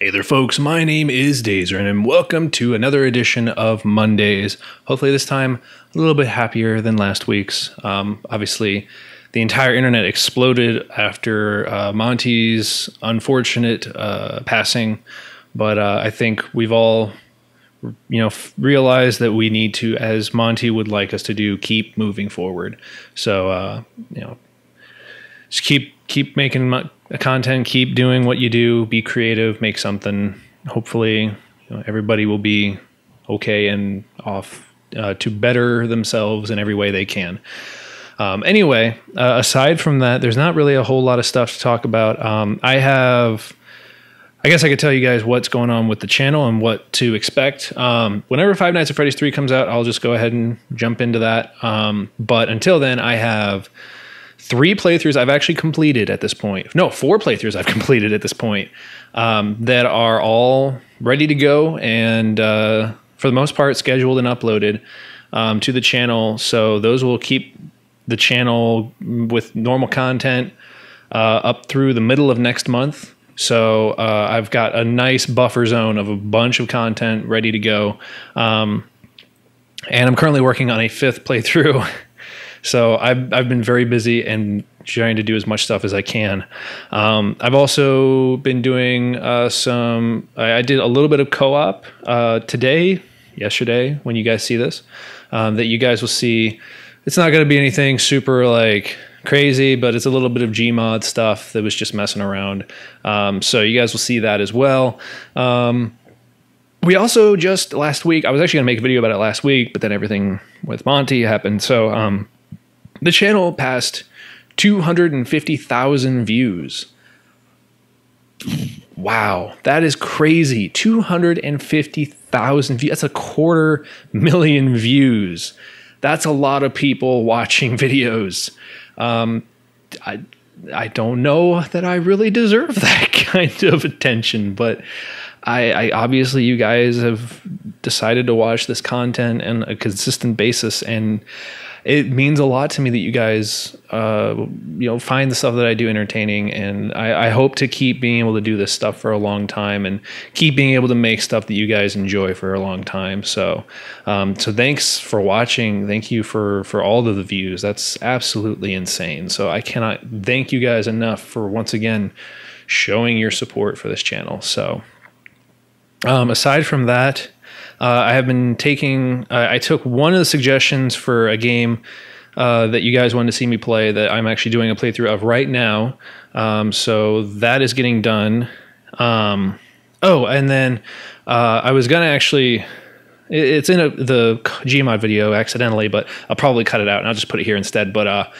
Hey there, folks. My name is Daizoren, and welcome to another edition of MonDaiz. Hopefully, this time a little bit happier than last week's. Obviously, the entire internet exploded after Monty's unfortunate passing, but I think we've all, realized that we need to, as Monty would like us to do, keep moving forward. So, just keep making content, keep doing what you do, be creative, make something. Hopefully, everybody will be okay and off to better themselves in every way they can. Anyway, aside from that, there's not really a whole lot of stuff to talk about. I guess I could tell you guys what's going on with the channel and what to expect. Whenever Five Nights at Freddy's 3 comes out, I'll just go ahead and jump into that. But until then, I have 3 playthroughs I've actually completed at this point. No, 4 playthroughs I've completed at this point that are all ready to go and for the most part scheduled and uploaded to the channel. So those will keep the channel with normal content up through the middle of next month. So I've got a nice buffer zone of a bunch of content ready to go. And I'm currently working on a 5th playthrough. So I've been very busy and trying to do as much stuff as I can. I've also been doing I did a little bit of co-op yesterday, when you guys see this, that you guys will see. It's not going to be anything super crazy, but it's a little bit of Gmod stuff that was just messing around. So you guys will see that as well. We also just last week, I was actually going to make a video about it last week, but then everything with Monty happened. So the channel passed 250,000 views. Wow, that is crazy. 250,000 views. That's 250,000 views. That's a lot of people watching videos. I don't know that I really deserve that kind of attention, but I obviously you guys have decided to watch this content on a consistent basis, and it means a lot to me that you guys find the stuff that I do entertaining, and I hope to keep being able to do this stuff for a long time and keep being able to make stuff that you guys enjoy for a long time. So thanks for watching. Thank you for all of the views. That's absolutely insane. So I cannot thank you guys enough for once again showing your support for this channel. So aside from that, I have been taking, I took one of the suggestions for a game that you guys wanted to see me play that I'm actually doing a playthrough of right now. So that is getting done. And then I was going to actually, it's in the Gmod video accidentally, but I'll probably cut it out and I'll just put it here instead. But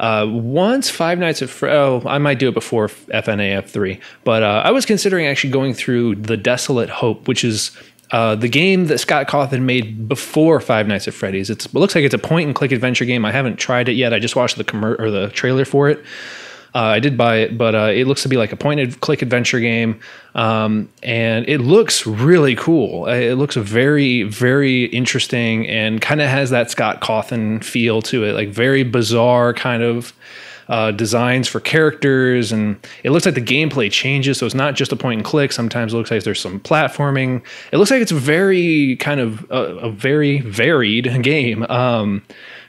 once Five Nights at Freddy's, I might do it before FNAF 3, but I was considering actually going through The Desolate Hope, which is the game that Scott Cawthon made before Five Nights at Freddy's. It looks like it's a point-and-click adventure game. I haven't tried it yet. I just watched the trailer for it. I did buy it, but it looks to be like a point-and-click adventure game, and it looks really cool. It looks very, very interesting and kind of has that Scott Cawthon feel to it, like very bizarre kind of designs for characters, and it looks like the gameplay changes, so it's not just a point and click. Sometimes it looks like there's some platforming. It looks like it's very kind of a very varied game.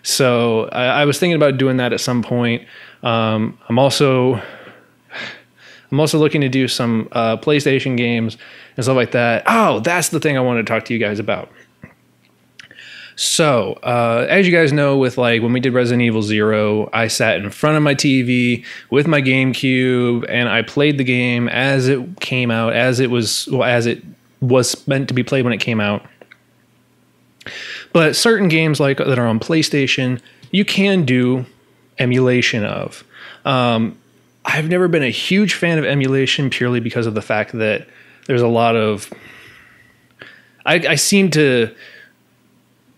So I was thinking about doing that at some point. I'm also looking to do some PlayStation games and stuff like that. Oh, that's the thing I wanted to talk to you guys about. So, as you guys know, with when we did Resident Evil 0, I sat in front of my TV with my GameCube and I played the game as it came out, as it was meant to be played when it came out. But certain games that are on PlayStation, you can do emulation of. I've never been a huge fan of emulation purely because of the fact that there's a lot of... I seem to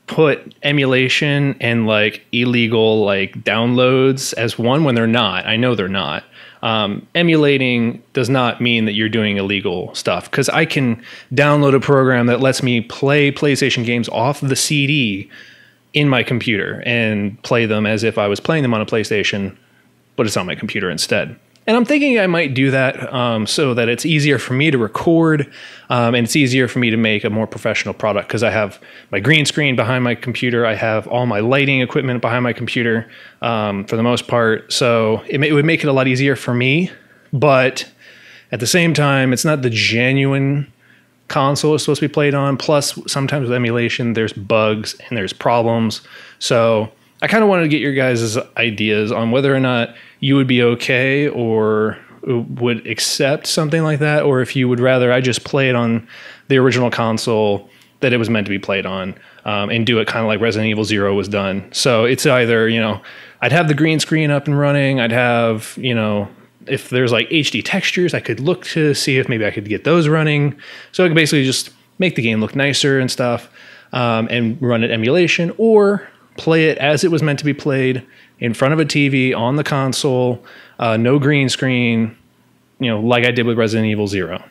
put emulation and illegal downloads as one when they're not. I know they're not. Emulating does not mean that you're doing illegal stuff, because I can download a program that lets me play PlayStation games off the CD in my computer and play them as if I was playing them on a PlayStation, but it's on my computer instead. And I'm thinking I might do that so that it's easier for me to record and it's easier for me to make a more professional product, because I have my green screen behind my computer. I have all my lighting equipment behind my computer for the most part. So it would make it a lot easier for me. But at the same time, it's not the genuine console it's supposed to be played on. Plus, sometimes with emulation, there's bugs and there's problems. So I kind of wanted to get your guys' ideas on whether or not you would be okay or would accept something like that, or if you would rather I just play it on the original console that it was meant to be played on, and do it kind of like Resident Evil 0 was done. So it's either, you know, I'd have the green screen up and running. I'd have, you know, if there's like HD textures, I could look to see if maybe I could get those running. So I could basically just make the game look nicer and stuff, and run it emulation, or play it as it was meant to be played in front of a TV on the console, no green screen, you know, like I did with Resident Evil 0.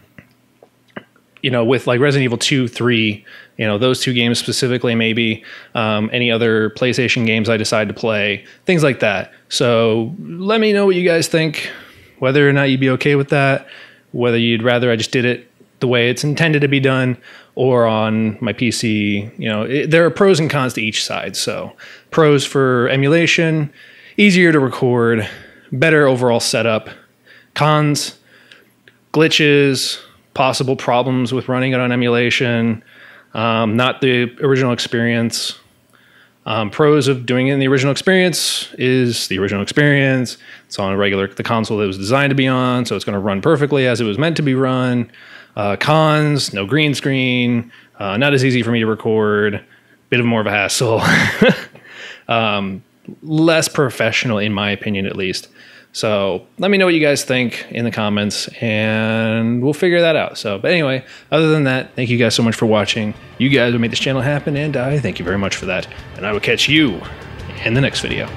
You know, with like Resident Evil 2, 3, you know, those two games specifically, maybe any other PlayStation games I decide to play, things like that. So let me know what you guys think, whether or not you'd be okay with that, whether you'd rather I just did it the way it's intended to be done, or on my PC. You know, there are pros and cons to each side. So pros for emulation, easier to record, better overall setup. Cons, glitches, possible problems with running it on emulation, not the original experience. Pros of doing it in the original experience is the original experience. It's on the console that it was designed to be on, so it's going to run perfectly as it was meant to be run. Cons, no green screen, not as easy for me to record, bit of more of a hassle, less professional in my opinion at least. So let me know what you guys think in the comments and we'll figure that out. So, but anyway, other than that, thank you guys so much for watching. You guys will make this channel happen, and I thank you very much for that. And I will catch you in the next video.